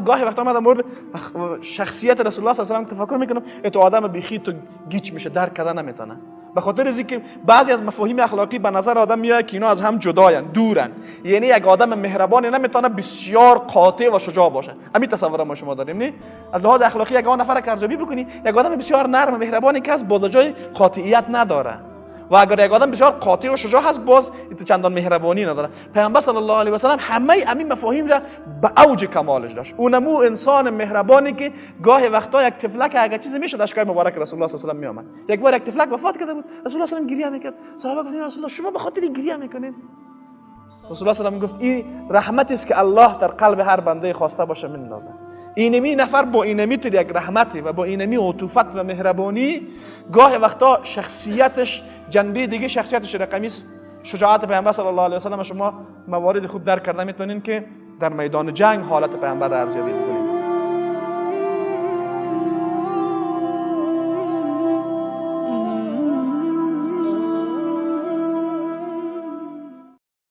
گاهی وقتا من در مورد شخصیت رسول الله صلی الله علیه و آله تفکر میکنم تو آدم بیخی تو گیج میشه، درک کردن نمیتونه، به خاطر از اینکه بعضی از مفاهیم اخلاقی به نظر آدم میاد که اینا از هم جداین، دورن. یعنی یک آدم مهربانی نمیتونه بسیار قاطع و شجاع باشه. همین تصور ما شما داریم نه؟ از لحاظ اخلاقی یک نفر که ارزیابی بکنی، یک آدم بسیار نرم و مهربانی که از بالا جای قاطعیت نداره، و اگر یک آدم بسیار قاطع و شجاع هست باز چندان مهربانی نداره. پیامبر صلی الله علیه و سلم همه همین مفاهیم را به اوج کمالش داشت. اونمو انسان مهربانی که گاهی وقتا یک تفلک اگه چیزی میشد اشکای مبارک رسول الله صلی الله علیه و سلم میآمد. یک بار یک تفلک وفات کرده بود، رسول الله صلی الله علیه و سلم گریه میکرد. صحابه گفتن رسول الله شما به خاطر این گریه میکنید؟ رسول الله صلی الله علیه و سلم گفت این رحمتی است که الله در قلب هر بنده خواسته باشه میندازه. اینمی نفر با اینمی تو یک رحمتی و با اینمی عطوفت و مهربانی گاهی وقتا شخصیتش جنبه دیگه شخصیتش رقمی شجاعت پیامبر صلی الله علیه و سلم. شما موارد خوب درک کرده میتونین که در میدان جنگ حالت پیامبر را ارزیابی کنید.